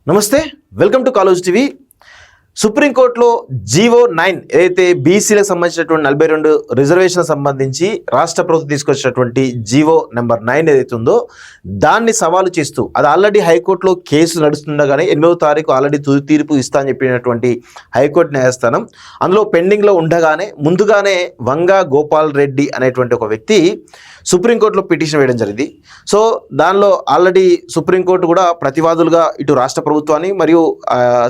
నమస్తే, welcome to college TV. సుప్రీంకోర్టులో GO 9 ఏదైతే బీసీలకు సంబంధించినటువంటి 42 రిజర్వేషన్ సంబంధించి రాష్ట్ర ప్రభుత్వం తీసుకొచ్చినటువంటి జీవో నెంబర్ 9 ఏదైతే ఉందో దాన్ని సవాలు చేస్తూ అది ఆల్రెడీ హైకోర్టులో కేసు నడుస్తుండగానే 8వ తారీఖు ఆల్రెడీ తుది తీర్పు ఇస్తా అని చెప్పినటువంటి హైకోర్టు న్యాయస్థానం అందులో పెండింగ్లో ఉండగానే ముందుగానే వంగా గోపాల్ రెడ్డి అనేటువంటి ఒక వ్యక్తి సుప్రీంకోర్టులో పిటిషన్ వేయడం జరిగింది. సో దానిలో ఆల్రెడీ సుప్రీంకోర్టు కూడా ప్రతివాదులుగా ఇటు రాష్ట్ర ప్రభుత్వాన్ని మరియు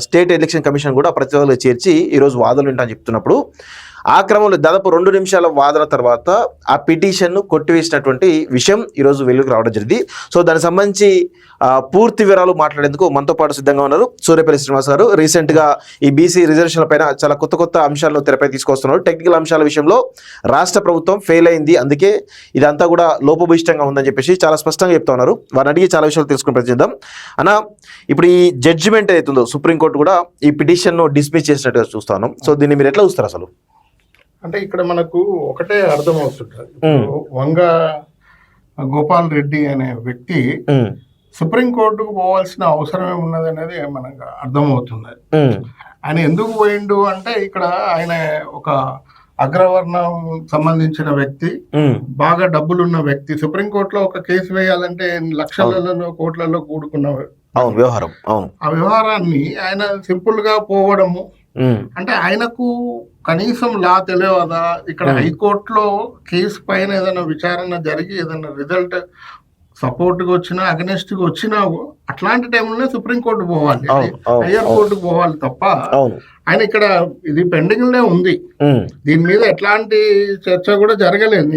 స్టేట్ ఎలక్షన్ కమిషన్ కూడా ప్రతివాదులు చేర్చి ఈరోజు వాదనలు వింటామని చెప్తున్నప్పుడు ఆ క్రమంలో దాదాపు 2 నిమిషాల వాదన తర్వాత ఆ పిటిషన్ను కొట్టివేసినటువంటి విషయం ఈరోజు వెలుగుకు రావడం జరిగింది. సో దానికి సంబంధించి పూర్తి వివరాలు మాట్లాడేందుకు మనతో పాటు సిద్ధంగా ఉన్నారు సూర్యపల్లి శ్రీనివాస్ గారు. రీసెంట్గా ఈ బీసీ రిజర్వేషన్ల పైన చాలా కొత్త అంశాలను తెరపై తీసుకొస్తున్నారు. టెక్నికల్ అంశాల విషయంలో రాష్ట్ర ప్రభుత్వం ఫెయిల్ అయింది, అందుకే ఇదంతా కూడా లోపభూయిష్టంగా ఉందని చెప్పేసి చాలా స్పష్టంగా చెప్తా ఉన్నారు. వారిని అడిగి చాలా విషయాలు తెలుసుకుని ప్రయత్నిద్దాం. అన్న, ఇప్పుడు ఈ జడ్జిమెంట్ ఏదైతుందో సుప్రీంకోర్టు కూడా ఈ పిటిషన్ను డిస్మిస్ చేసినట్టుగా చూస్తా ఉన్నాం. సో దీన్ని మీరు ఎట్లా చూస్తారు? అసలు అంటే ఇక్కడ మనకు ఒకటే అర్థమవుతుంటుంది. వంగ గోపాల్ రెడ్డి అనే వ్యక్తి సుప్రీంకోర్టుకు పోవాల్సిన అవసరం ఏమున్నది అనేది మనకు అర్థమవుతుంది. ఆయన ఎందుకు పోయిండు అంటే ఇక్కడ ఆయన ఒక అగ్రవర్ణం సంబంధించిన వ్యక్తి, బాగా డబ్బులున్న వ్యక్తి. సుప్రీంకోర్టులో ఒక కేసు వేయాలంటే లక్షలలో కోట్లలో కూడుకున్న వ్యవహారం. ఆ వ్యవహారాన్ని ఆయన సింపుల్ గా పోవడము అంటే ఆయనకు కనీసం లా తెలియదా? ఇక్కడ హైకోర్టులో కేసు పైన ఏదైనా విచారణ జరిగి ఏదైనా రిజల్ట్ సపోర్ట్ గా వచ్చినా అగనెస్ట్ గా వచ్చినా అట్లాంటి టైంలోనే సుప్రీంకోర్టు పోవాలి, హయ్యర్ కోర్టుకు పోవాలి తప్ప ఆయన ఇక్కడ ఇది పెండింగ్ లే ఉంది. దీని మీద ఎట్లాంటి చర్చ కూడా జరగలేదు.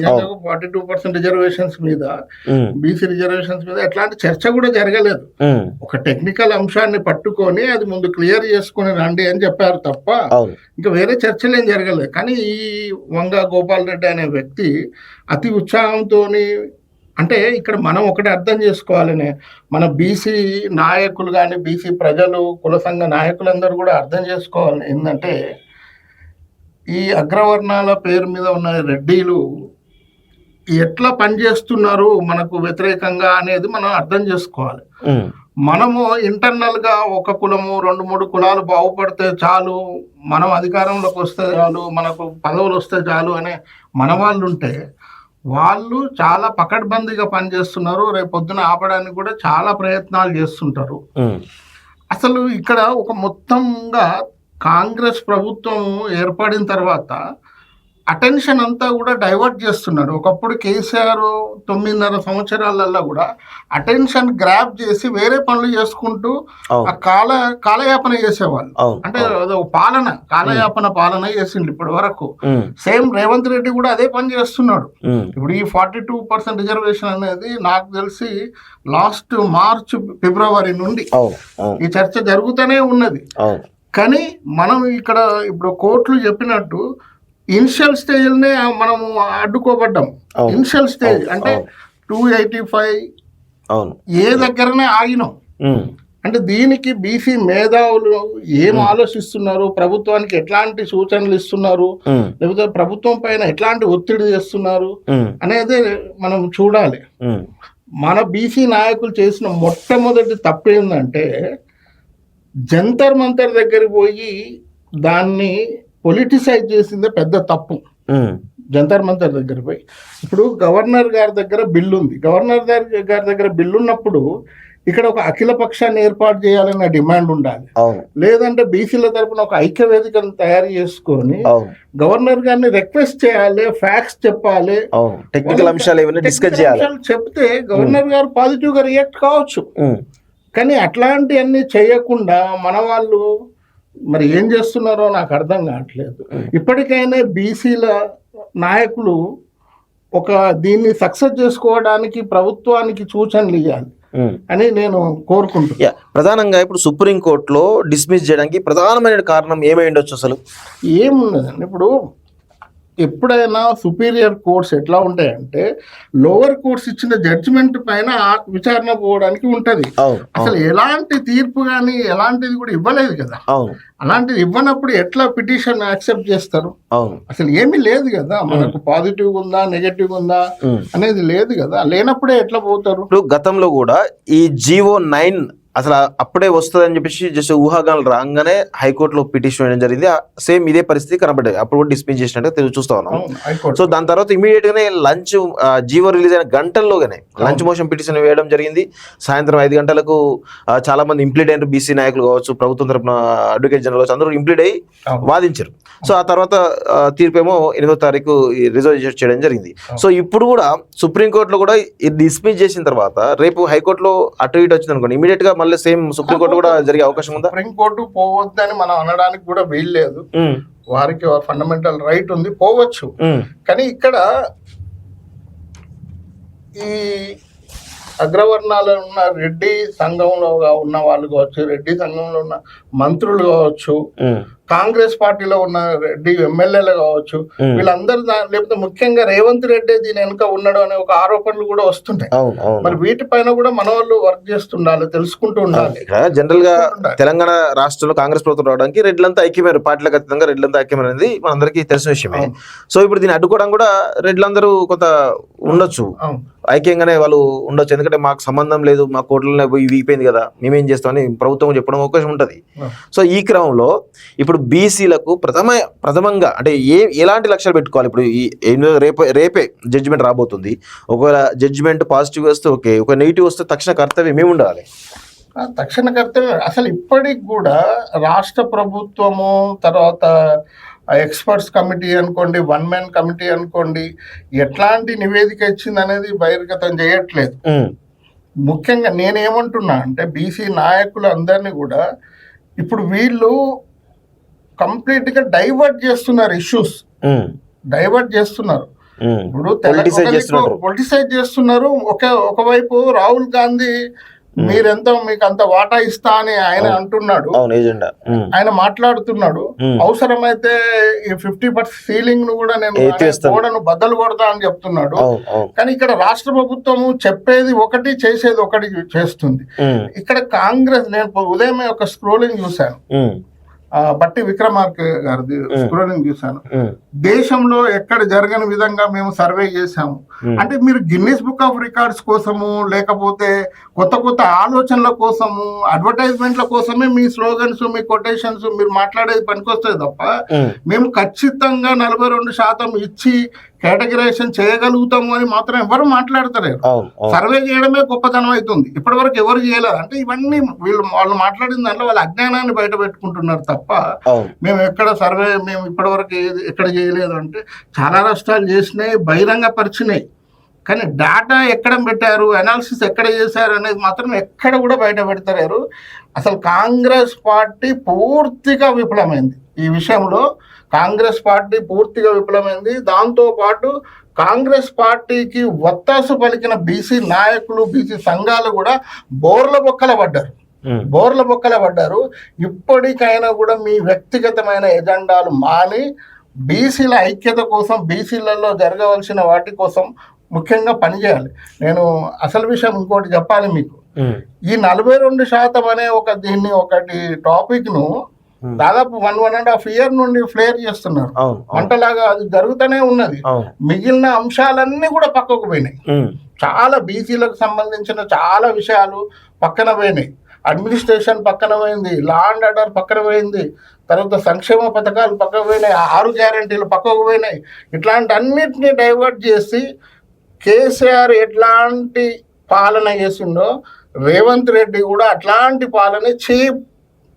42% రిజర్వేషన్స్ మీద, బీసీ రిజర్వేషన్స్ మీద ఎట్లాంటి చర్చ కూడా జరగలేదు. ఒక టెక్నికల్ అంశాన్ని పట్టుకొని అది ముందు క్లియర్ చేసుకుని రండి అని చెప్పారు తప్ప ఇంకా వేరే చర్చలు ఏం జరగలేదు. కానీ ఈ వంగ గోపాల్ రెడ్డి అనే వ్యక్తి అతి ఉత్సాహంతోని, అంటే ఇక్కడ మనం ఒకటి అర్థం చేసుకోవాలని మన బీసీ నాయకులు కానీ బీసీ ప్రజలు కుల సంఘ నాయకులందరూ కూడా అర్థం చేసుకోవాలి ఏంటంటే ఈ అగ్రవర్ణాల పేరు మీద ఉన్న రెడ్డిలు ఎట్లా పనిచేస్తున్నారు మనకు వ్యతిరేకంగా అనేది మనం అర్థం చేసుకోవాలి. మనము ఇంటర్నల్ గా ఒక కులము 2-3 కులాలు బాగుపడితే చాలు, మనం అధికారంలోకి వస్తే చాలు, మనకు పదవులు వస్తే చాలు అనే మన వాళ్ళు ఉంటే వాళ్ళు చాలా పకడ్బందీగా పనిచేస్తున్నారు. రేపు పొద్దున ఆపడానికి కూడా చాలా ప్రయత్నాలు చేస్తుంటారు. అసలు ఇక్కడ ఒక మొత్తంగా కాంగ్రెస్ ప్రభుత్వం ఏర్పడిన తర్వాత అటెన్షన్ అంతా కూడా డైవర్ట్ చేస్తున్నాడు. ఒకప్పుడు కేసీఆర్ 9.5 సంవత్సరాలలో కూడా అటెన్షన్ గ్రాప్ చేసి వేరే పనులు చేసుకుంటూ ఆ కాలయాపన చేసేవాళ్ళు. అంటే కాలయాపన పాలన చేసిండు ఇప్పటి వరకు. సేమ్ రేవంత్ రెడ్డి కూడా అదే పని చేస్తున్నాడు. ఇప్పుడు ఈ 42% రిజర్వేషన్ అనేది నాకు తెలిసి లాస్ట్ మార్చ్ ఫిబ్రవరి నుండి ఈ చర్చ జరుగుతూనే ఉన్నది. కానీ మనం ఇక్కడ ఇప్పుడు కోర్టులు చెప్పినట్టు ఇనిషియల్ స్టేజ్నే మనము అడ్డుకోబడ్డాం. ఇనిషియల్ స్టేజ్ అంటే 285 ఏ దగ్గరనే ఆగినాం. అంటే దీనికి బీసీ మేధావులు ఏం ఆలోచిస్తున్నారు, ప్రభుత్వానికి ఎట్లాంటి సూచనలు ఇస్తున్నారు, లేకపోతే ప్రభుత్వం పైన ఎట్లాంటి ఒత్తిడి చేస్తున్నారు అనేది మనం చూడాలి. మన బీసీ నాయకులు చేసిన మొట్టమొదటి తప్పు ఏంటంటే జంతర్ మంతర్ దగ్గరికి పోయి దాన్ని పొలిటిసైజ్ చేసిందే పెద్ద తప్పు. జంతర్ మంతర్ దగ్గర పోయి ఇప్పుడు గవర్నర్ గారి దగ్గర బిల్లు ఉంది. గవర్నర్ గారి దగ్గర బిల్లు ఉన్నప్పుడు ఇక్కడ ఒక అఖిల పక్షాన్ని ఏర్పాటు చేయాలన్న డిమాండ్ ఉండాలి. లేదంటే బీసీల తరపున ఒక ఐక్య వేదికను తయారు చేసుకొని గవర్నర్ గారిని రిక్వెస్ట్ చేయాలి, ఫ్యాక్ట్స్ చెప్పాలి, టెక్నికల్ అంశాలు చెప్తే గవర్నర్ గారు పాజిటివ్ గా రియాక్ట్ కావచ్చు. కానీ అట్లాంటి అన్ని చేయకుండా మన వాళ్ళు మరి ఏం చేస్తున్నారో నాకు అర్థం కావట్లేదు. ఇప్పటికైనా బీసీల నాయకులు దీన్ని సక్సెస్ చేసుకోవడానికి ప్రభుత్వానికి సూచనలు ఇవ్వాలి అని నేను కోరుకుంటున్నాను. ప్రధానంగా ఇప్పుడు సుప్రీంకోర్టులో డిస్మిస్ చేయడానికి ప్రధానమైన కారణం ఏమై ఉండొచ్చు? అసలు ఏమున్నదండి, ఇప్పుడు ఎప్పుడైనా సుపీరియర్ కోర్ట్స్ ఎట్లా ఉంటాయంటే లోవర్ కోర్ట్స్ ఇచ్చిన జడ్జిమెంట్ పైన విచారణ పోవడానికి ఉంటది. అసలు ఎలాంటి తీర్పు కానీ ఎలాంటిది కూడా ఇవ్వలేదు కదా. అలాంటిది ఇవ్వనప్పుడు ఎట్లా పిటిషన్ యాక్సెప్ట్ చేస్తారు? అసలు ఏమీ లేదు కదా, మనకు పాజిటివ్ ఉందా నెగటివ్ ఉందా అనేది లేదు కదా. లేనప్పుడే ఎట్లా పోతారు? గతంలో కూడా ఈ జీవో 9 అసలు అప్పుడే వస్తుందని చెప్పేసి జస్ట్ ఊహాగానాలు రాగానే హైకోర్టులో పిటిషన్ వేయడం జరిగింది. సేమ్ ఇదే పరిస్థితి కనబడ్డది. అప్పుడు కూడా డిస్మిస్ చేసినట్టు చూస్తా ఉన్నాం. సో దాని తర్వాత ఇమీడియట్ గానే లంచ్ జీవో రిలీజ్ అయిన గంటల్లోగానే లంచ్ మోషన్ పిటిషన్ వేయడం జరిగింది. సాయంత్రం 5 గంటలకు చాలా మంది ఇంప్లీడ్ అయినారు. బీసీ నాయకులు కావచ్చు, ప్రభుత్వం తరపున అడ్వకేట్ జనరల్ కావచ్చు, అందరూ ఇంప్లీడ్ అయ్యి వాదించారు. సో ఆ తర్వాత తీర్పేమో 8వ తారీఖు రిజర్వ్ చేయడం జరిగింది. సో ఇప్పుడు కూడా సుప్రీంకోర్టులో కూడా ఇది డిస్మిస్ చేసిన తర్వాత రేపు హైకోర్టులో అటు ఇటు వచ్చింది అనుకోండి, ఇమీడియట్ గా మళ్ళీ సేమ్ సుప్రీంకోర్టు కూడా జరిగే అవకాశం ఉందా? సుప్రీంకోర్టు పోవద్దని మనం అనడానికి కూడా వీల్లేదు. వారికి ఫండమెంటల్ రైట్ ఉంది, పోవచ్చు. కానీ ఇక్కడ ఈ అగ్రవర్ణాలు ఉన్న రెడ్డి సంఘంలో ఉన్న వాళ్ళు కావచ్చు, రెడ్డి సంఘంలో ఉన్న మంత్రులు కావచ్చు, కాంగ్రెస్ పార్టీలో ఉన్న రెడ్డి ఎమ్మెల్యేలు కావచ్చు, వీళ్ళందరూ లేకపోతే ముఖ్యంగా రేవంత్ రెడ్డి దీని వెనుక ఉన్నాడు అనే ఒక ఆరోపణలు కూడా వస్తుంటాయి. మరి వీటిపైన కూడా మన వాళ్ళు వర్క్ చేస్తుండాలి, తెలుసుకుంటూ ఉండాలి. జనరల్ గా తెలంగాణ రాష్ట్రంలో కాంగ్రెస్ ప్రభుత్వం రావడానికి రెడ్లంతా ఐక్యమయ్యారు. పార్టీలకు అతీతంగా రెడ్లంతా ఐక్యమైనది మనందరికీ తెలిసిన విషయమే. సో ఇప్పుడు దీన్ని అడ్డుకోవడం కూడా రెడ్లందరూ కొంత ఉండొచ్చు, ఐక్యంగానే వాళ్ళు ఉండొచ్చు. ఎందుకంటే మాకు సంబంధం లేదు, మా కోట్లలో వీగిపోయింది కదా, మేమేం చేస్తామని ప్రభుత్వం చెప్పడం అవకాశం ఉంటుంది. సో ఈ క్రమంలో ఇప్పుడు బీసీలకు ప్రథమంగా అంటే ఎలాంటి లక్ష్యాలు పెట్టుకోవాలి? ఇప్పుడు రేపే జడ్జిమెంట్ రాబోతుంది. ఒకవేళ జడ్జిమెంట్ పాజిటివ్ వస్తే ఓకే, ఒక నెగిటివ్ వస్తే తక్షణ కర్తవ్యం ఏమి ఉండాలి? తక్షణ కర్తవ్యం అసలు ఇప్పటికి కూడా రాష్ట్ర ప్రభుత్వము, తర్వాత ఎక్స్పర్ట్స్ కమిటీ అనుకోండి, 1 man కమిటీ అనుకోండి, ఎట్లాంటి నివేదిక ఇచ్చింది అనేది బహిర్గతం చేయట్లేదు. ముఖ్యంగా నేనేమంటున్నా అంటే బీసీ నాయకులు అందరినీ కూడా ఇప్పుడు వీళ్ళు కంప్లీట్ గా డైవర్ట్ చేస్తున్నారు, ఇష్యూస్ డైవర్ట్ చేస్తున్నారు. ఇప్పుడు పొలిటిసైజ్ చేస్తున్నారు. ఒకవైపు రాహుల్ గాంధీ మీరెంతో మీకు అంత వాటా ఇస్తా అని ఆయన అంటున్నాడు, ఆయన మాట్లాడుతున్నాడు. అవసరమైతే ఈ 50% సీలింగ్ ను కూడా నేను గోడను బద్దలు కొడతా అని చెప్తున్నాడు. కానీ ఇక్కడ రాష్ట్ర ప్రభుత్వము చెప్పేది ఒకటి, చేసేది ఒకటి చేస్తుంది. ఇక్కడ కాంగ్రెస్, నేను ఉదయమే ఒక స్క్రోలింగ్ చూశాను, బట్టి విక్రమార్క గారిది స్క్రోలింగ్ చూశాను. దేశంలో ఎక్కడ జరగని విధంగా మేము సర్వే చేశాము అంటే మీరు గిన్నిస్ బుక్ ఆఫ్ రికార్డ్స్ కోసము, లేకపోతే కొత్త కొత్త ఆలోచనల కోసము, అడ్వర్టైజ్మెంట్ల కోసమే మీ స్లోగన్స్, మీ కొటేషన్స్ మీరు మాట్లాడేది పనికొస్తుంది తప్ప మేము ఖచ్చితంగా 42% ఇచ్చి కేటగిరైజేషన్ చేయగలుగుతాము అని మాత్రం ఎవరు మాట్లాడతలేరు. సర్వే చేయడమే గొప్పతనం అవుతుంది. ఇప్పటి వరకు ఎవరు చేయలేదు. అంటే ఇవన్నీ వాళ్ళు మాట్లాడిన దాంట్లో వాళ్ళ అజ్ఞానాన్ని బయట పెట్టుకుంటున్నారు తప్ప మేము ఎక్కడ సర్వే మేము ఇప్పటి వరకు ఎక్కడ చేయలేదు అంటే చాలా రాష్ట్రాలు చేసినాయి, బహిరంగ పరిచినాయి. కానీ డేటా ఎక్కడ పెట్టారు, అనాలిసిస్ ఎక్కడ చేశారు అనేది మాత్రం ఎక్కడ కూడా బయట పెడతలేరు. అసలు కాంగ్రెస్ పార్టీ పూర్తిగా విఫలమైంది ఈ విషయంలో. కాంగ్రెస్ పార్టీ పూర్తిగా విఫలమైంది. దాంతో పాటు కాంగ్రెస్ పార్టీకి ఒత్తాసు పలికిన బీసీ నాయకులు, బీసీ సంఘాలు కూడా బోర్ల బొక్కల పడ్డారు. ఇప్పటికైనా కూడా మీ వ్యక్తిగతమైన ఎజెండాలు మాని బీసీల ఐక్యత కోసం, బీసీలలో జరగవలసిన వాటి కోసం ముఖ్యంగా పనిచేయాలి. నేను అసలు విషయం ఇంకోటి చెప్పాలి మీకు. ఈ 42% అనే ఒకటి టాపిక్ ను దాదాపు 1.5 year నుండి ఫ్లేర్ చేస్తున్నారు. వంటలాగా అది జరుగుతూనే ఉన్నది. మిగిలిన అంశాలన్నీ కూడా పక్కకు పోయినాయి. చాలా బీసీలకు సంబంధించిన చాలా విషయాలు పక్కన పోయినాయి. అడ్మినిస్ట్రేషన్ పక్కన పోయింది, లా అండ్ ఆర్డర్ పక్కన పోయింది, తర్వాత సంక్షేమ పథకాలు పక్కకు పోయినాయి, 6 గ్యారంటీలు పక్కకు పోయినాయి. ఇట్లాంటి అన్నిటినీ డైవర్ట్ చేసి కేసీఆర్ ఎట్లాంటి పాలన చేసిండో రేవంత్ రెడ్డి కూడా అట్లాంటి పాలన చీప్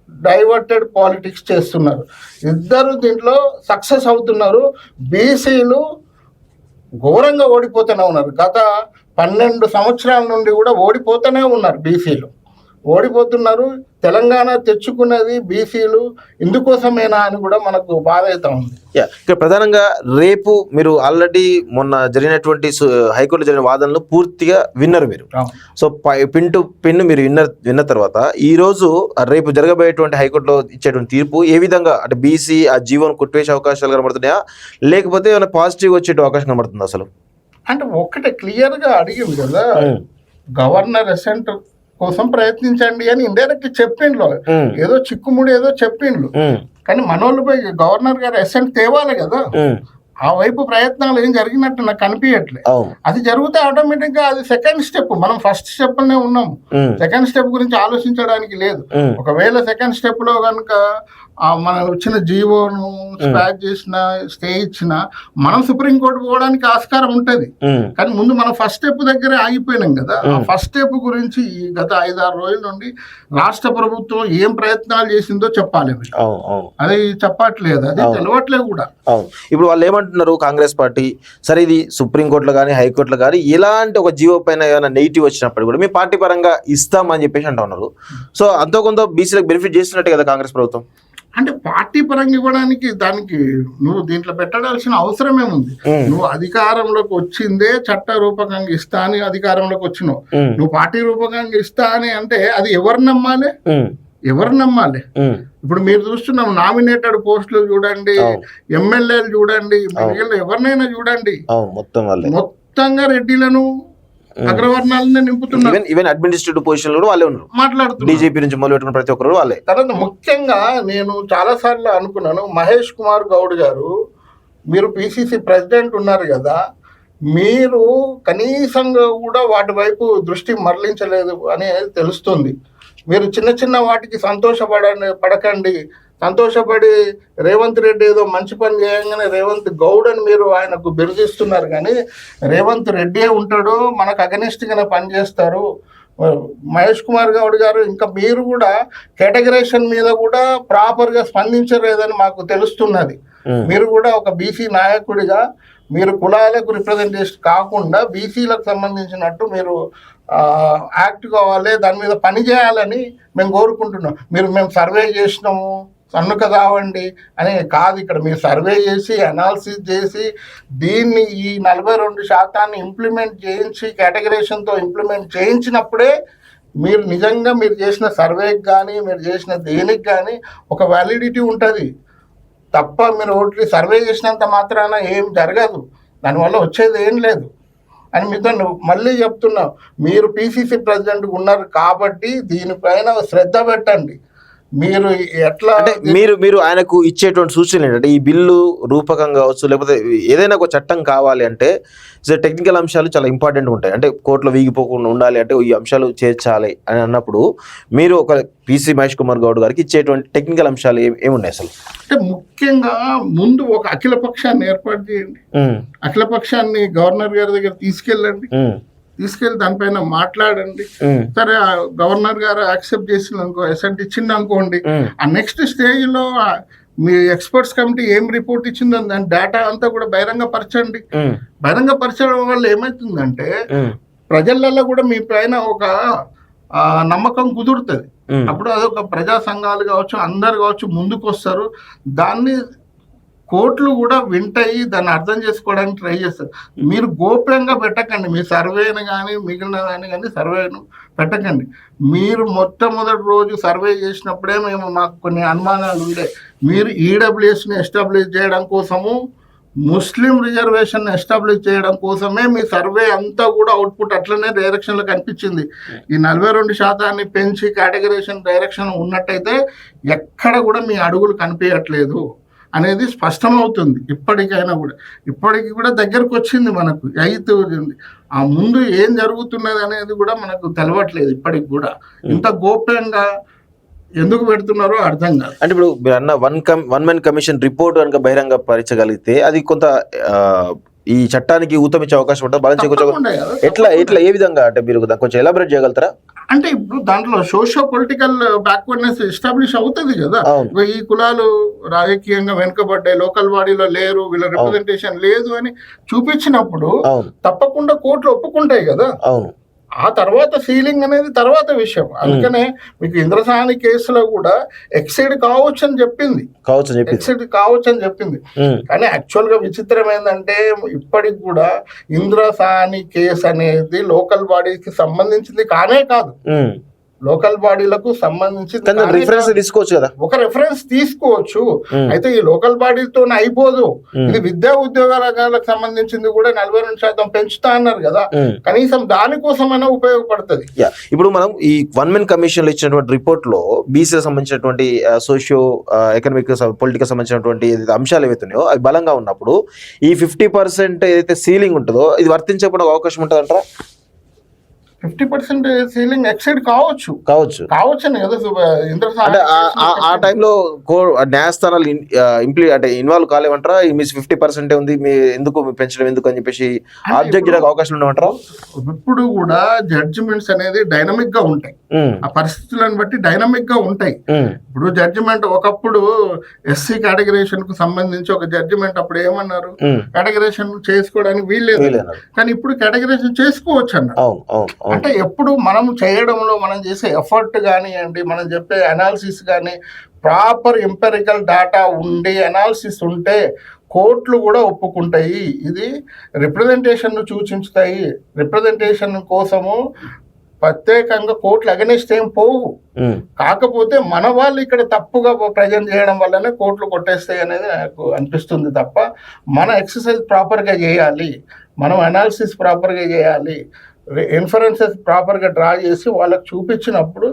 డైవర్టెడ్ పాలిటిక్స్ చేస్తున్నారు. ఇద్దరు దీంట్లో సక్సెస్ అవుతున్నారు. బీసీలు ఘోరంగా ఓడిపోతూనే ఉన్నారు. గత 12 సంవత్సరాల నుండి కూడా ఓడిపోతూనే ఉన్నారు. బీసీలు ఓడిపోతున్నారు. తెలంగాణ తెచ్చుకున్నది బీసీలు ఇందుకోసమేనా అని కూడా మనకు బాధ అవుతా ఉంది. ఇక్కడ ప్రధానంగా రేపు మీరు ఆల్రెడీ మొన్న జరిగినటువంటి హైకోర్టులో జరిగిన వాదనలు పూర్తిగా విన్నారు మీరు. సో పిన్ టు పిన్ మీరు విన్న తర్వాత ఈ రోజు రేపు జరగబోయేటువంటి హైకోర్టులో ఇచ్చేటువంటి తీర్పు ఏ విధంగా అంటే బీసీ ఆ జీవోను కొట్టివేసే అవకాశాలు కనబడుతున్నాయా, లేకపోతే ఏమైనా పాజిటివ్ వచ్చే అవకాశం కనబడుతుంది? అసలు అంటే ఒక్కటే క్లియర్ గా అడిగింది కదా, గవర్నర్ అసెంట్ కోసం ప్రయత్నించండి అని ఇండైరెక్ట్ చెప్పిండ్లు. ఏదో చిక్కుముడి ఏదో చెప్పిండ్లు. కానీ మనోళ్ళు పోయి గవర్నర్ గారు అసెంట్ తేవాలి కదా. ఆ వైపు ప్రయత్నాలు ఏం జరిగినట్టు నాకు కనిపించట్లే. అవును అది జరిగితే ఆటోమేటిక్ గా అది సెకండ్ స్టెప్. మనం ఫస్ట్ స్టెప్ లోనే ఉన్నాం, సెకండ్ స్టెప్ గురించి ఆలోచించడానికి లేదు. ఒకవేళ సెకండ్ స్టెప్ లో కనుక మనం వచ్చిన జీవోను స్క్రాచ్ చేసిన, స్టే ఇచ్చిన, మనం సుప్రీంకోర్టు పోవడానికి ఆస్కారం ఉంటది. కానీ ముందు మనం ఫస్ట్ స్టెప్ దగ్గరే ఆగిపోయినాం కదా. ఆ ఫస్ట్ స్టెప్ గురించి గత 5-6 రోజుల నుండి రాష్ట్ర ప్రభుత్వం ఏం ప్రయత్నాలు చేసిందో చెప్పాలి. అది చెప్పట్లేదు, అది తెలవట్లేదు కూడా. అవును, ఇప్పుడు వాళ్ళు ఏమంటున్నారు కాంగ్రెస్ పార్టీ, సరే ఇది సుప్రీంకోర్టులో కానీ హైకోర్టులో కానీ ఎలాంటి ఒక జీవో పైన ఏమైనా నెగిటివ్ వచ్చినప్పుడు కూడా మీ పార్టీ పరంగా ఇస్తామని చెప్పేసి అంటున్నారు. సో అంతో కొంత బీసీలకు బెనిఫిట్ చేస్తున్నట్టే కదా కాంగ్రెస్ ప్రభుత్వం. అంటే పార్టీ పరంగా ఇవ్వడానికి దానికి నువ్వు దీంట్లో పెట్టడాల్సిన అవసరమేముంది? నువ్వు అధికారంలోకి వచ్చిందే చట్ట రూపకంగా ఇస్తా అని అధికారంలోకి వచ్చినావు. నువ్వు పార్టీ రూపకంగా ఇస్తా అని అంటే అది ఎవరు నమ్మాలి? ఇప్పుడు మీరు చూస్తున్నాం, నామినేటెడ్ పోస్టులు చూడండి, ఎమ్మెల్యేలు చూడండి, ఎవరినైనా చూడండి, మొత్తంగా రెడ్డిలను అగ్రవర్ణాలనే నింపుతున్నారు. ఈవెన్ అడ్మినిస్ట్రేటివ్ పొజిషన్ లో వాళ్ళే ఉన్నారు, మాట్లాడుతున్నారు. డీజీపీ నుంచి మొదలు పెట్టుకున్న ప్రతి ఒక్కరు వాళ్ళే. తర్వాత ముఖ్యంగా నేను చాలా సార్లు అనుకున్నాను, మహేష్ కుమార్ గౌడ్ గారు, మీరు పిసిసి ప్రెసిడెంట్ ఉన్నారు కదా, మీరు కనీసంగా కూడా వాటి వైపు దృష్టి మరలించలేదు అని తెలుస్తుంది. మీరు చిన్న చిన్న వాటికి పడకండి, సంతోషపడి రేవంత్ రెడ్డి ఏదో మంచి పని చేయగానే రేవంత్ గౌడ్ అని మీరు ఆయనకు బిరుదిస్తున్నారు. కానీ రేవంత్ రెడ్డి ఉంటాడు, మనకు అగనిస్ట్గానే పనిచేస్తారు. మహేష్ కుమార్ గౌడ్ గారు, ఇంకా మీరు కూడా కేటగరైజేషన్ మీద కూడా ప్రాపర్గా స్పందించలేదని మాకు తెలుస్తున్నది. మీరు కూడా ఒక బీసీ నాయకుడిగా మీరు కులాలకు రిప్రజెంటేషన్ కాకుండా బీసీలకు సంబంధించినట్టు మీరు యాక్ట్ కావాలి, దాని మీద పని చేయాలని మేము కోరుకుంటున్నాం. మేము సర్వే చేసినాము సన్నుక కావండి అని కాదు, ఇక్కడ మీరు సర్వే చేసి అనాలిసిస్ చేసి దీన్ని ఈ 42% ఇంప్లిమెంట్ చేయించి కేటగరైజేషన్తో ఇంప్లిమెంట్ చేయించినప్పుడే మీరు నిజంగా మీరు చేసిన సర్వేకి కానీ మీరు చేసిన దేనికి కానీ ఒక వ్యాలిడిటీ ఉంటుంది. తప్ప మీరు ఒకటి సర్వే చేసినంత మాత్రాన ఏం జరగదు, దానివల్ల వచ్చేది ఏం లేదు అని మీతో మళ్ళీ చెప్తున్నాం. మీరు పిసిసి ప్రెసిడెంట్ ఉన్నారు కాబట్టి దీనిపైన శ్రద్ధ పెట్టండి. మీరు ఎట్లా అంటే మీరు ఆయనకు ఇచ్చేటువంటి సూచనలు ఏంటంటే, ఈ బిల్లు రూపకం కావచ్చు, లేకపోతే ఏదైనా ఒక చట్టం కావాలి అంటే టెక్నికల్ అంశాలు చాలా ఇంపార్టెంట్ ఉంటాయి. అంటే కోర్టులో వీగిపోకుండా ఉండాలి అంటే ఈ అంశాలు చేర్చాలి అని అన్నప్పుడు మీరు ఒక పిసి మహేష్ కుమార్ గౌడ్ గారికి ఇచ్చేటువంటి టెక్నికల్ అంశాలు ఏమున్నాయి అసలు? అంటే ముఖ్యంగా ముందు ఒక అఖిల పక్షాన్ని ఏర్పాటు చేయండి, అఖిల పక్షాన్ని గవర్నర్ గారి దగ్గర తీసుకెళ్ళి దానిపైన మాట్లాడండి. సరే గవర్నర్ గారు యాక్సెప్ట్ చేసిన ఎసెంట్ ఇచ్చింది అనుకోండి, ఆ నెక్స్ట్ స్టేజ్ లో మీ ఎక్స్పర్ట్స్ కమిటీ ఏం రిపోర్ట్ ఇచ్చిందో దాని డేటా అంతా కూడా బహిరంగపరచండి. బహిరంగపరచడం వల్ల ఏమైతుందంటే ప్రజలలో కూడా మీ పైన ఒక నమ్మకం కుదురుతుంది. అప్పుడు అదొక ప్రజా సంఘాలు కావచ్చు, అందరు కావచ్చు ముందుకు వస్తారు. దాన్ని కోర్టులు కూడా వింటాయి, దాన్ని అర్థం చేసుకోవడానికి ట్రై చేస్తారు. మీరు గోప్యంగా పెట్టకండి, మీ సర్వేను కానీ మిగిలిన దాన్ని కానీ సర్వేను పెట్టకండి. మీరు మొట్టమొదటి రోజు సర్వే చేసినప్పుడే మాకు కొన్ని అనుమానాలు ఉండే. మీరు ఈడబ్ల్యూఎస్ని ఎస్టాబ్లిష్ చేయడం కోసము, ముస్లిం రిజర్వేషన్ ఎస్టాబ్లిష్ చేయడం కోసమే మీ సర్వే అంతా కూడా అవుట్పుట్ అట్లనే డైరెక్షన్లో కనిపించింది. ఈ 42% పెంచి కేటగరైజేషన్ డైరెక్షన్ ఉన్నట్టయితే ఎక్కడ కూడా మీ అడుగులు కనిపించట్లేదు అనేది స్పష్టమవుతుంది. ఇప్పటికి కూడా దగ్గరకు వచ్చింది, మనకు 8 ఆ ముందు ఏం జరుగుతున్నది అనేది కూడా మనకు తెలవట్లేదు. ఇప్పటికి కూడా ఇంత గోప్యంగా ఎందుకు పెడుతున్నారో అర్థం కాదు. అంటే ఇప్పుడు మీరు అన్న వన్ మ్యాన్ కమిషన్ రిపోర్ట్ కనుక బహిరంగ పరచగలిగితే అది కొంత ఈ చట్టానికి ఊతమిచ్చే అవకాశం ఉంటుంది, బలం చేకూర్చే. ఎట్లా ఏ విధంగా అంటే మీరు కొంచెం ఎలాబరేట్ చేయగలుగుతారా? అంటే ఇప్పుడు దాంట్లో సోషో పొలిటికల్ బ్యాక్వర్డ్నెస్ ఎస్టాబ్లిష్ అవుతుంది కదా. ఈ కులాలు రాజకీయంగా వెనుకబడ్డాయి, లోకల్ బాడీలో లేరు, వీళ్ళ రిప్రజెంటేషన్ లేదు అని చూపించినప్పుడు తప్పకుండా కోర్టులు ఒప్పుకుంటాయి కదా. ఆ తర్వాత సీలింగ్ అనేది తర్వాత విషయం. అందుకనే మీకు ఇంద్రసాని కేసులో కూడా ఎక్సైడ్ కావచ్చు అని చెప్పింది, కానీ యాక్చువల్ గా విచిత్రం ఏంటంటే ఇప్పటికి కూడా ఇంద్రసాని కేసు అనేది లోకల్ బాడీకి సంబంధించింది కానే కాదు. లోకల్ బాడీలకు సంబంధించి రిఫరెన్స్ తీసుకోవచ్చు కదా, ఒక రెఫరెన్స్ తీసుకోవచ్చు. అయితే ఈ లోకల్ బాడీతో అయిపోదు, ఇది విద్యా ఉద్యోగ రంగాలకు సంబంధించింది కూడా 42% పెంచుతా అన్నారు కదా, కనీసం దానికోసమైనా ఉపయోగపడుతుంది. ఇప్పుడు మనం ఈ 1 మెన్ కమిషన్ లో ఇచ్చినటువంటి రిపోర్ట్ లో బీసీ సంబంధించినటువంటి సోషియో ఎకనామిక్ పొలిటికల్ సంబంధించినటువంటి అంశాలు ఏవైతున్నాయో అవి బలంగా ఉన్నప్పుడు ఈ 50% ఏదైతే సీలింగ్ ఉంటుందో ఇది వర్తించకపోవడానికి అవకాశం ఉంటుంది అంటారా? 50% సీలింగ్ ఎక్సైడ్ కావచ్చు అని కదా అంటే ఆ టైంలో న్యాయస్థానాలు అంటే ఇన్వాల్వ్ కాలేమంటారా? మీ 50% ఉంది, మీ ఎందుకు పెంచడం ఎందుకు అని చెప్పేసి ఆబ్జెక్ట్ చేయడానికి అవకాశం ఉండమంటారా? ఇప్పుడు కూడా జడ్జిమెంట్స్ అనేది డైనమిక్ గా ఉంటాయి, ఆ పరిస్థితులను బట్టి డైనమిక్ గా ఉంటాయి. ఇప్పుడు జడ్జిమెంట్ ఒకప్పుడు ఎస్సీ కేటగరైజేషన్ కు సంబంధించి ఒక జడ్జిమెంట్ అప్పుడు ఏమన్నారు, కేటగరైజేషన్ చేసుకోవడానికి వీల్లేదు, కానీ ఇప్పుడు కేటగరైజేషన్ చేసుకోవచ్చు అన్నారు. అంటే ఎప్పుడు మనం చేయడంలో మనం చేసే ఎఫర్ట్ కానివ్వండి, మనం చెప్పే అనాలిసిస్ కానీ ప్రాపర్ ఎంపెరికల్ డాటా ఉండి అనాలిసిస్ ఉంటే కోర్టులు కూడా ఒప్పుకుంటాయి. ఇది రిప్రజెంటేషన్ సూచించుతాయి. రిప్రజెంటేషన్ కోసము ప్రత్యేకంగా కోర్టులు అగెనిస్ట్ ఏం పోవు. కాకపోతే మన వాళ్ళు ఇక్కడ తప్పుగా ప్రజెంట్ చేయడం వల్లనే కోర్టులు కొట్టేస్తాయి అనేది నాకు అనిపిస్తుంది తప్ప, మన ఎక్సర్సైజ్ ప్రాపర్గా చేయాలి, మనం అనాలిసిస్ ప్రాపర్గా చేయాలి, ఇన్ఫరెన్సెస్ ప్రాపర్గా డ్రా చేసి వాళ్ళకి చూపించినప్పుడు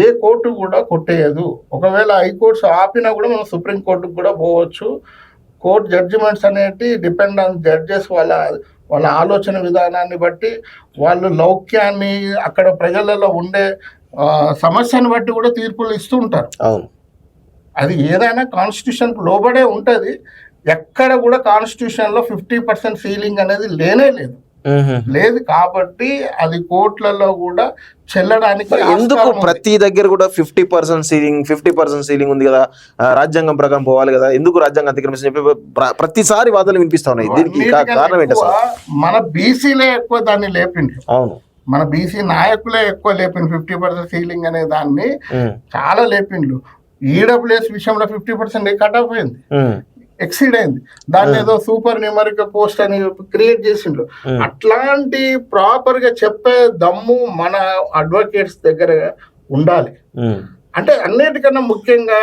ఏ కోర్టు కూడా కొట్టేయదు. ఒకవేళ హైకోర్ట్స్ ఆపినా కూడా మనం సుప్రీంకోర్టుకు కూడా పోవచ్చు. కోర్టు జడ్జిమెంట్స్ అనేవి డిపెండ్ ఆన్ జడ్జెస్, వాళ్ళ ఆలోచన విధానాన్ని బట్టి, వాళ్ళు లౌక్యాన్ని అక్కడ ప్రజలలో ఉండే సమస్యను బట్టి కూడా తీర్పులు ఇస్తూ ఉంటారు. అది ఏదైనా కాన్స్టిట్యూషన్కి లోబడే ఉంటుంది. ఎక్కడ కూడా కాన్స్టిట్యూషన్లో 50% సీలింగ్ అనేది లేనే లేదు కాబట్టి అది కోర్టులలో కూడా చెల్లడానికి ఎందుకు ప్రతి దగ్గర కూడా 50% సీలింగ్ ఉంది కదా, రాజ్యాంగం ప్రకారం పోవాలి కదా, ఎందుకు రాజ్యాంగం అతిక్రమించి చెప్పి ప్రతిసారి వాదనలు వినిపిస్తా ఉన్నాయి. దీనికి కారణం ఏంటి? మన బీసీలే ఎక్కువ దాన్ని లేపింది. అవును, మన బీసీ నాయకులే ఎక్కువ లేపిండు 50% సీలింగ్ అనే దాన్ని చాలా లేపిండ్లు. ఈడబ్ల్యూఎస్ విషయంలో 50% కట్ ఆఫ్ అయింది, ఎక్సీడ్ అయింది. దాన్ని ఏదో సూపర్ న్యూమరికల్ పోస్ట్ అని క్రియేట్ చేసిండ్రు. అట్లాంటి ప్రాపర్ గా చెప్పే దమ్ము మన అడ్వకేట్స్ దగ్గర ఉండాలి. అంటే అన్నిటికన్నా ముఖ్యంగా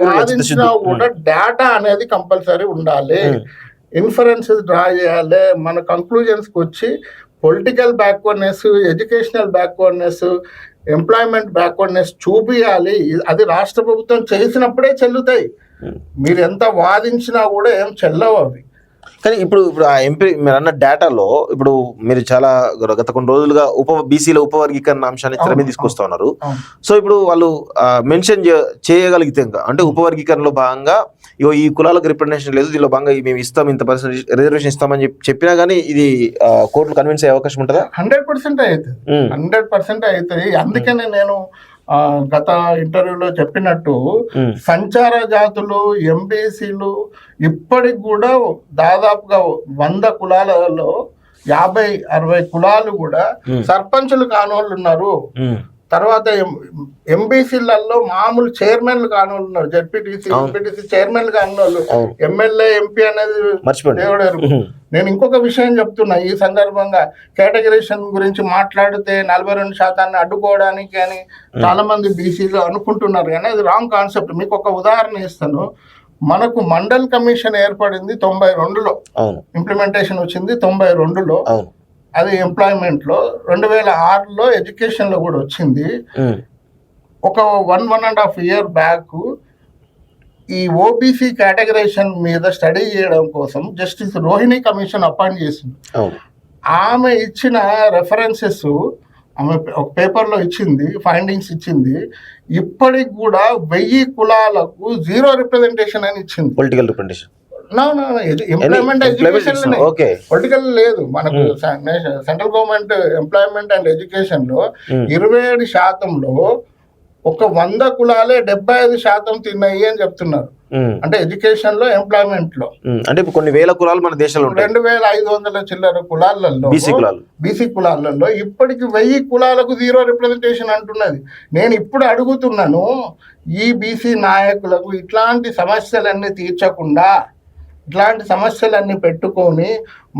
వాదించినా కూడా డేటా అనేది కంపల్సరీ ఉండాలి, ఇన్ఫరెన్సెస్ డ్రా చేయాలి, మన కంక్లూజన్స్ కి వచ్చి political backwardness, educational backwardness, employment backwardness చూపియాలి. అది రాష్ట్ర ప్రభుత్వం చేసినప్పుడే చెల్లుతాయి. మీరు ఎంత వాదించినా కూడా ఏం చెల్లవు అవి. కానీ ఇప్పుడు ఆ ఎంపీ మీరు అన్న డేటాలో ఇప్పుడు మీరు చాలా గత కొన్ని రోజులుగా బీసీల ఉపవర్గీకరణ అంశాన్ని తెర మీద తీసుకొస్తా ఉన్నారు. సో ఇప్పుడు వాళ్ళు మెన్షన్ చేయగలిగితే అంటే ఉపవర్గీకరణలో భాగంగా ఈ కులాలకు రిప్రజెంటేషన్ లేదు, దీనిలో భాగంగా మేము ఇస్తాం, ఇంత % రిజర్వేషన్ ఇస్తామని చెప్పినా కానీ ఇది కోర్టులు కన్విన్స్ అయ్యే అవకాశం ఉంటుందా? 100% అవుతుంది, 100% అవుతుంది. అందుకనే నేను గత ఇంటర్వ్యూలో చెప్పినట్టు సంచార జాతులు, ఎంబీసీలు ఇప్పటికి కూడా దాదాపుగా 100 కులాలలో 50-60 కులాలు కూడా సర్పంచులు కానోళ్ళు ఉన్నారు. తర్వాత ఎంబీసీలలో మామూలు చైర్మన్లు కానోళ్ళు ఉన్నారు, జడ్పీటీసీ, ఎంపీటీసీ చైర్మన్లు కానోళ్ళు, ఎమ్మెల్యే, ఎంపీ అనేది దేవుడారు. నేను ఇంకొక విషయం చెప్తున్నా ఈ సందర్భంగా, కేటగరైజేషన్ గురించి మాట్లాడితే 42% అడ్డుకోవడానికి అని చాలా మంది బీసీలు అనుకుంటున్నారు, కానీ అది రాంగ్ కాన్సెప్ట్. మీకు ఒక ఉదాహరణ ఇస్తాను. మనకు మండల్ కమిషన్ ఏర్పడింది 92లో, ఇంప్లిమెంటేషన్ వచ్చింది 92లో, అది ఎంప్లాయ్మెంట్ లో. 2006లో ఎడ్యుకేషన్ లో కూడా వచ్చింది. ఒక 1.5 year బ్యాక్ ఈ ఓబీసీ కేటగరైజేషన్ మీద స్టడీ చేయడం కోసం జస్టిస్ రోహిణి కమిషన్ అపాయింట్ చేసింది. ఆమె ఇచ్చిన రెఫరెన్సెస్ ఆమె ఒక పేపర్లో ఇచ్చింది, ఫైండింగ్స్ ఇచ్చింది. ఇప్పటికి కూడా 1000 కులాలకు 0 రిప్రజెంటేషన్ అని ఇచ్చింది. Political representation, employment, education political లేదు. మనకు central government employment and education లో 27%లో ఒక 100 కులాలే 75% తిన్నాయి అని చెప్తున్నారు. అంటే ఎడ్యుకేషన్ లో, ఎంప్లాయ్మెంట్ లో. అంటే ఇప్పుడు కొన్ని వేల కులాలు మన దేశంలో 2500 చిల్లర కులాలలో, బీసీ కులాలలో ఇప్పటికి 1000 కులాలకు 0 రిప్రజెంటేషన్ అంటున్నది. నేను ఇప్పుడు అడుగుతున్నాను, ఈ బీసీ నాయకులకు ఇట్లాంటి సమస్యలన్నీ తీర్చకుండా, ఇట్లాంటి సమస్యలన్నీ పెట్టుకొని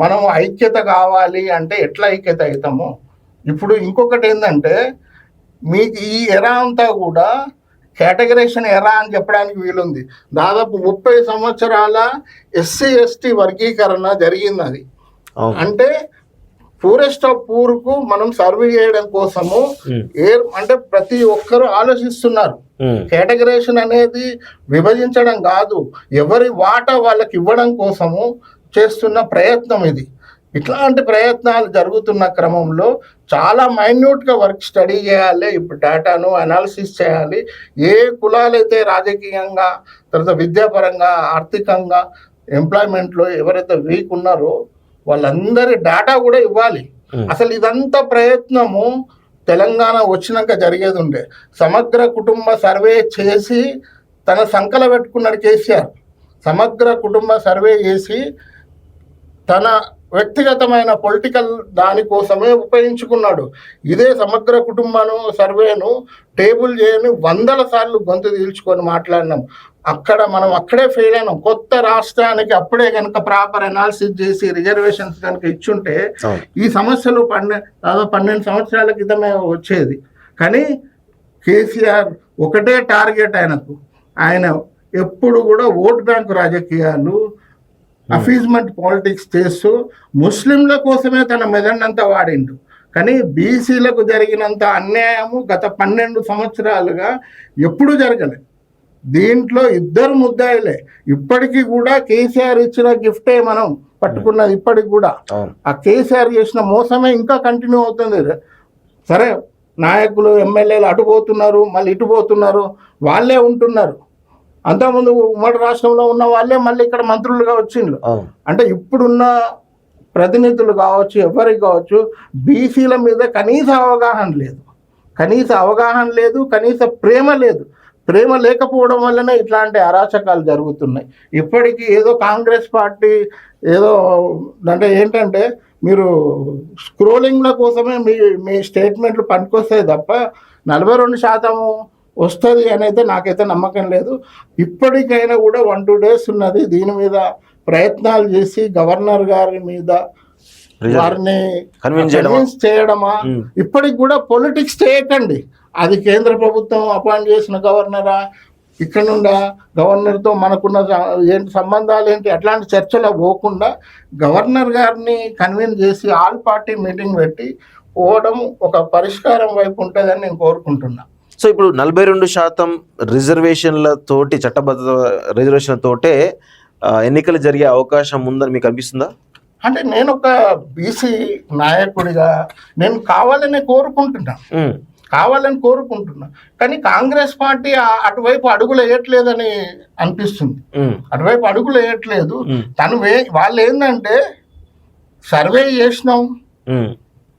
మనం ఐక్యత కావాలి అంటే ఎట్లా ఐక్యత అవుతాము? ఇప్పుడు ఇంకొకటి ఏంటంటే, మీకు ఈ ఎరా అంతా కూడా కేటగరేషన్ ఎరా అని చెప్పడానికి వీలుంది. దాదాపు 30 సంవత్సరాల ఎస్సీ ఎస్టీ వర్గీకరణ జరిగింది. అది అంటే పూరెస్ట్ ఆఫ్ పూర్కు మనం సర్వే చేయడం కోసము అంటే ప్రతి ఒక్కరు ఆలోచిస్తున్నారు. కేటగరేషన్ అనేది విభజించడం కాదు, ఎవరి వాటా వాళ్ళకి ఇవ్వడం కోసము చేస్తున్న ప్రయత్నం ఇది. ఇట్లాంటి ప్రయత్నాలు జరుగుతున్న క్రమంలో చాలా మైన్యూట్గా వర్క్ స్టడీ చేయాలి. ఇప్పుడు డేటాను అనాలిసిస్ చేయాలి. ఏ కులాలైతే రాజకీయంగా, తర్వాత విద్యాపరంగా, ఆర్థికంగా, ఎంప్లాయ్మెంట్లో ఎవరైతే వీక్ ఉన్నారో వాళ్ళందరి డేటా కూడా ఇవ్వాలి. అసలు ఇదంతా ప్రయత్నము తెలంగాణ వచ్చినాక జరిగేది ఉండే. సమగ్ర కుటుంబ సర్వే చేసి తన సంకల పెట్టుకున్నాడు కేసీఆర్. సమగ్ర కుటుంబ సర్వే చేసి తన వ్యక్తిగతమైన పొలిటికల్ దానికోసమే ఉపయోగించుకున్నాడు. ఇదే సమగ్ర కుటుంబాను సర్వేను టేబుల్ చేయని 100 సార్లు గొంతు తీల్చుకొని మాట్లాడినాం. మనం అక్కడే ఫెయిల్ అయినాం. కొత్త రాష్ట్రానికి అప్పుడే కనుక ప్రాపర్ అనాలిసిస్ చేసి రిజర్వేషన్స్ కనుక ఇచ్చుంటే ఈ సమస్యలు దాదాపు 12 సంవత్సరాల క్రితమే వచ్చేది. కానీ కేసీఆర్ ఒకటే టార్గెట్ ఆయనకు. ఆయన ఎప్పుడు కూడా ఓట్ బ్యాంకు రాజకీయాలు, అఫీజ్మెంట్ పాలిటిక్స్ చేస్తూ ముస్లింల కోసమే తన మెదడునంతా వాడిండు. కానీ బీసీలకు జరిగినంత అన్యాయము గత 12 సంవత్సరాలుగా ఎప్పుడూ జరగలేదు. దీంట్లో 2 ముద్దాయిలే. ఇప్పటికీ కూడా కేసీఆర్ ఇచ్చిన గిఫ్టే మనం పట్టుకున్నది. ఇప్పటికి కూడా ఆ కేసీఆర్ చేసిన మోసమే ఇంకా కంటిన్యూ అవుతుంది. సరే, నాయకులు ఎమ్మెల్యేలు అటు పోతున్నారు, మళ్ళీ ఇటు పోతున్నారు, వాళ్ళే ఉంటున్నారు. అంతకుముందు ఉమ్మడి రాష్ట్రంలో ఉన్న వాళ్ళే మళ్ళీ ఇక్కడ మంత్రులుగా వచ్చిండ్రు. అంటే ఇప్పుడున్న ప్రతినిధులు కావచ్చు, ఎవరికి కావచ్చు, బీసీల మీద కనీస అవగాహన లేదు, కనీస ప్రేమ లేదు. ప్రేమ లేకపోవడం వల్లనే ఇట్లాంటి అరాచకాలు జరుగుతున్నాయి. ఇప్పటికీ ఏదో కాంగ్రెస్ పార్టీ ఏదో అంటే ఏంటంటే మీరు స్క్రోలింగ్ల కోసమే మీ స్టేట్మెంట్లు పనికొస్తాయి తప్ప 42% వస్తుంది అని అయితే నాకైతే నమ్మకం లేదు. ఇప్పటికైనా కూడా 1-2 days ఉన్నది. దీని మీద ప్రయత్నాలు చేసి గవర్నర్ గారి మీద వారిని కన్విన్స్ చేయడమా. ఇప్పటికి కూడా పొలిటిక్స్ చేయకండి. అది కేంద్ర ప్రభుత్వం అపాయింట్ చేసిన గవర్నరా, ఇక్కడ నుండా గవర్నర్తో మనకున్న ఏంటి సంబంధాలు ఏంటి, అట్లాంటి చర్చలో పోకుండా గవర్నర్ గారిని కన్విన్స్ చేసి ఆల్ పార్టీ మీటింగ్ పెట్టి పోవడం ఒక పరిష్కారం వైపు ఉంటుందని నేను కోరుకుంటున్నా. సో ఇప్పుడు 42% రిజర్వేషన్లతోటి, చట్టబద్ధ రిజర్వేషన్లతోటే ఎన్నికలు జరిగే అవకాశం ఉందని మీకు అనిపిస్తుందా? అంటే నేను ఒక బీసీ నాయకుడిగా నేను కావాలని కోరుకుంటున్నా. కానీ కాంగ్రెస్ పార్టీ అటువైపు అడుగులు వేయట్లేదని అనిపిస్తుంది. అటువైపు అడుగులు వేయట్లేదు. వాళ్ళు ఏంటంటే సర్వే చేసినాం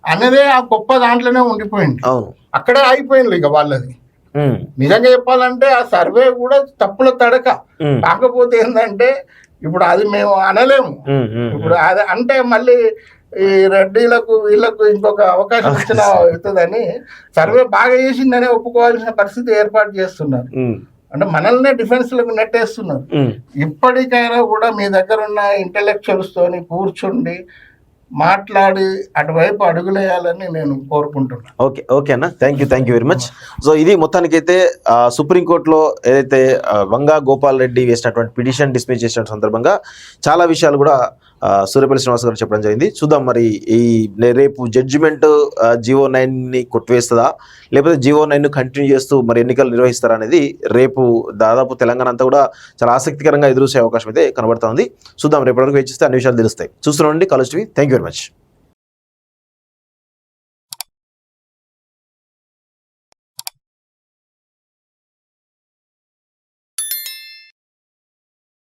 అన్నదే ఆ గొప్ప దాంట్లోనే ఉండిపోయింది. అక్కడే అయిపోయింది ఇక వాళ్ళది. నిజంగా చెప్పాలంటే ఆ సర్వే కూడా తప్పుల తడక. కాకపోతే ఏంటంటే ఇప్పుడు అది మేము అనలేము. ఇప్పుడు అది అంటే మళ్ళీ ఈ రెడ్డిలకు వీళ్ళకు ఇంకొక అవకాశం ఇచ్చిన అవుతుందని సర్వే బాగా చేసిందనే ఒప్పుకోవాల్సిన పరిస్థితి ఏర్పాటు చేస్తున్నారు. అంటే మనల్నే డిఫెన్స్లకు నెట్టేస్తున్నారు. ఇప్పటికైనా కూడా మీ దగ్గర ఉన్న ఇంటెలెక్చువల్స్ తోని కూర్చుండి మాట్లాడి అటువైపు అడుగులేయాలని నేను కోరుకుంటున్నాను. ఓకే అన్న, thank you very much. So ఇది మొత్తానికైతే సుప్రీంకోర్టులో ఏదైతే వంగా గోపాల్ రెడ్డి వేసినటువంటి పిటిషన్ డిస్మిస్ చేసిన సందర్భంగా చాలా విషయాలు కూడా సూర్యపల్లి శ్రీనివాస్ గారు చెప్పడం జరిగింది. చూద్దాం మరి ఈ రేపు జడ్జిమెంట్ జీవో 9ని కొట్టివేస్తుందా, లేకపోతే జీవో 9ను కంటిన్యూ చేస్తూ మరి ఎన్నికలు నిర్వహిస్తారా అనేది రేపు దాదాపు తెలంగాణ అంతా కూడా చాలా ఆసక్తికరంగా ఎదురుసే అవకాశం అయితే కనబడుతుంది. చూద్దాం, రేపటి వరకు వేచిస్తే అన్ని విషయాలు తెలుస్తాయి. చూస్తున్నాండి college TV. Thank you very much.